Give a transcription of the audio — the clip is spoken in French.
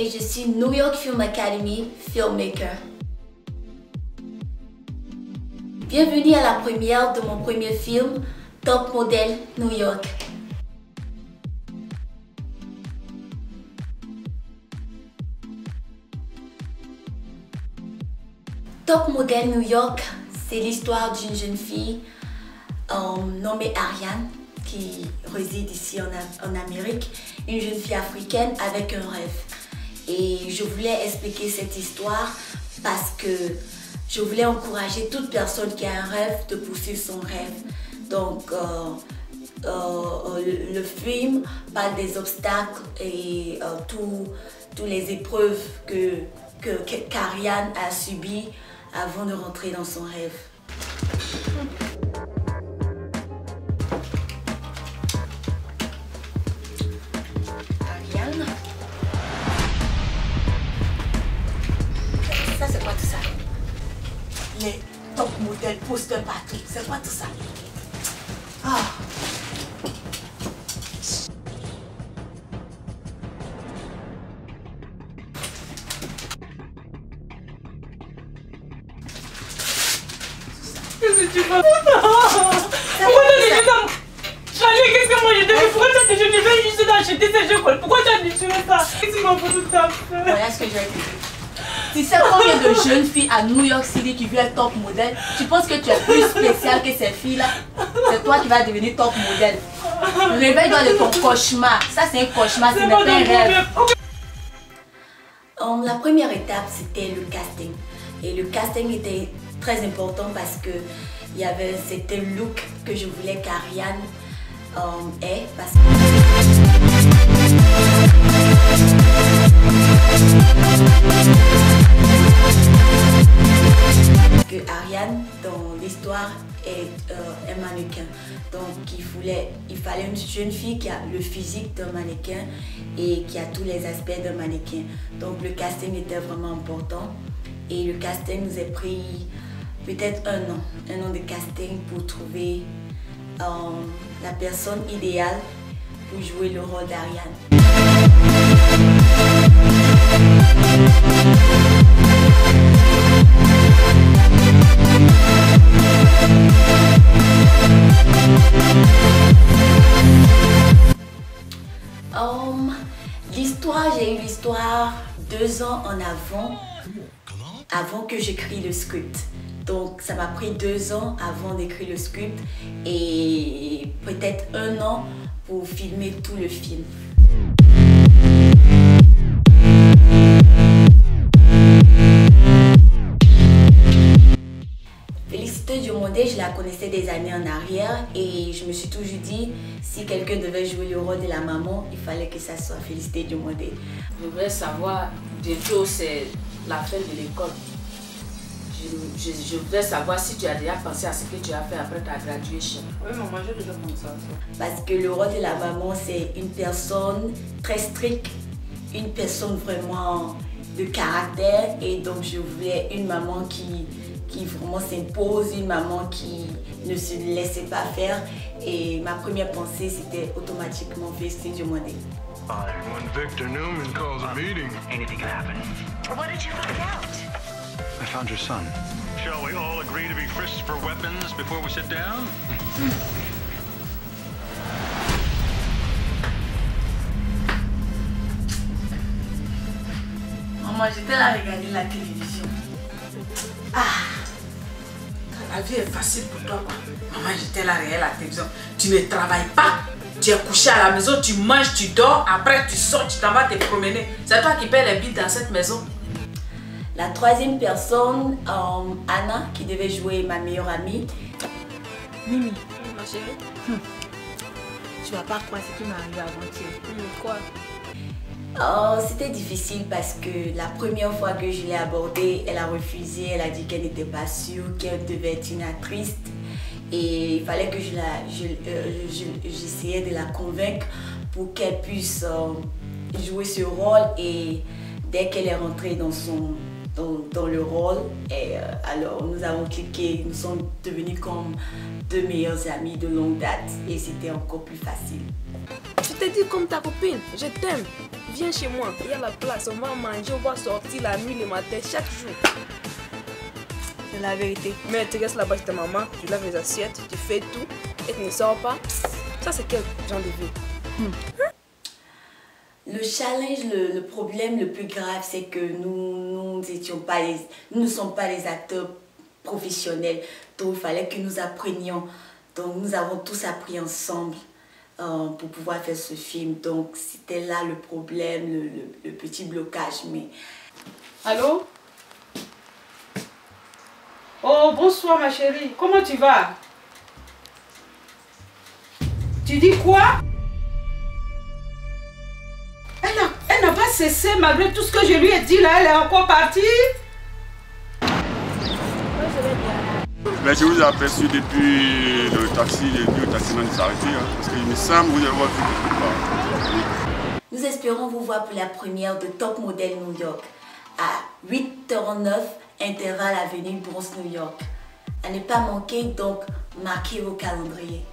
et je suis New York Film Academy filmmaker. Bienvenue à la première de mon premier film, Top Model New York. Top Model New York, c'est l'histoire d'une jeune fille nommée Ariane qui réside ici en Amérique, une jeune fille africaine avec un rêve. Et je voulais expliquer cette histoire parce que je voulais encourager toute personne qui a un rêve de poursuivre son rêve. Donc, le film parle des obstacles et toutes les épreuves qu'Ariane a subies avant de rentrer dans son rêve. Ariane? Ça, c'est quoi tout ça? Les top modèles posters partout. C'est quoi tout ça? Ah! Qu'est-ce que tu fais? Pourquoi tu as dit ça? Charlie, qu'est-ce que moi je devais? Pourquoi tu as dit je devais juste d'acheter ces jeux? Pourquoi tu as dit tu veux ça? Qu'est-ce que tu m'as fait tout ça? Voilà ce que je vais te dire. Tu sais combien de jeunes filles à New York City qui veulent être top modèle? Tu penses que tu es plus spécial que ces filles-là? C'est toi qui vas devenir top modèle. Réveille-toi de ton cauchemar. Ça, c'est un cauchemar, ce n'est pas un rêve. La première étape, c'était le casting. Et le casting était très important parce que c'était le look que je voulais qu'Ariane ait. Parce que Ariane, dans l'histoire, est un mannequin. Donc il fallait une jeune fille qui a le physique d'un mannequin et qui a tous les aspects d'un mannequin. Donc le casting était vraiment important. Et le casting nous a pris peut-être un an de casting pour trouver la personne idéale pour jouer le rôle d'Ariane. J'ai eu l'histoire 2 ans en avant que j'écris le script. Donc ça m'a pris 2 ans avant d'écrire le script et peut-être 1 an pour filmer tout le film. Félicité Diomandé, je la connaissais des années en arrière et je me suis toujours dit, si quelqu'un devait jouer le rôle de la maman, il fallait que ça soit Félicité Diomandé. Je voudrais savoir, bientôt c'est la fin de l'école. Je voudrais savoir si tu as déjà pensé à ce que tu as fait après ta graduation. Oui, maman, j'ai déjà pensé à ça. Parce que le rôle de la maman, c'est une personne très stricte, une personne vraiment de caractère. Et donc, je voulais une maman qui vraiment s'impose, une maman qui ne se laissait pas faire. Et ma première pensée, c'était automatiquement Félicité Diomandé. When Victor Newman calls a meeting, anything can happen. What did you find out? I found your son. Shall we all agree to be frisked for weapons before we sit down? Maman, j'étais là à regarder la télévision. La vie est facile pour toi, quoi. Maman, j'étais là à regarder la télévision. Tu ne travailles pas. Tu es couché à la maison, tu manges, tu dors. Après, tu sors, tu t'en vas te promener. C'est toi qui paies les billes dans cette maison. La troisième personne, Anna, qui devait jouer ma meilleure amie. Mimi, ma chérie, tu vas pas croire ce qui m'est arrivé avant-hier. Quoi? C'était difficile parce que la première fois que je l'ai abordée, elle a refusé, elle a dit qu'elle n'était pas sûre, qu'elle devait être une actrice. Et il fallait que j'essayais de la convaincre pour qu'elle puisse jouer ce rôle. Et dès qu'elle est rentrée dans le rôle, alors nous avons cliqué, nous sommes devenus comme 2 meilleures amies de longue date et c'était encore plus facile. te dis comme ta copine, je t'aime. Viens chez moi, il y a la place, on va manger, on va sortir la nuit, le matin, chaque jour. C'est la vérité. Mais tu restes là-bas chez ta maman, tu laves les assiettes, tu fais tout et tu ne sors pas. Ça, c'est quel genre de vie? Le challenge, le problème le plus grave, c'est que nous ne sommes pas les acteurs professionnels. Donc, il fallait que nous apprenions. Donc, nous avons tous appris ensemble pour pouvoir faire ce film. Donc, c'était là le problème, le petit blocage. Mais... Allô? Oh, bonsoir ma chérie. Comment tu vas? Tu dis quoi? Elle n'a pas cessé malgré tout ce que je lui ai dit là. Elle est encore partie. Mais je vous ai aperçu depuis le taxi, le taximan s'est arrêté, parce qu'il me semble que vous avez vu quelque part. Nous espérons vous voir pour la première de Top Model New York à 8h09, intervalle avenue Bronx, New York. À ne pas manquer, donc marquez vos calendriers.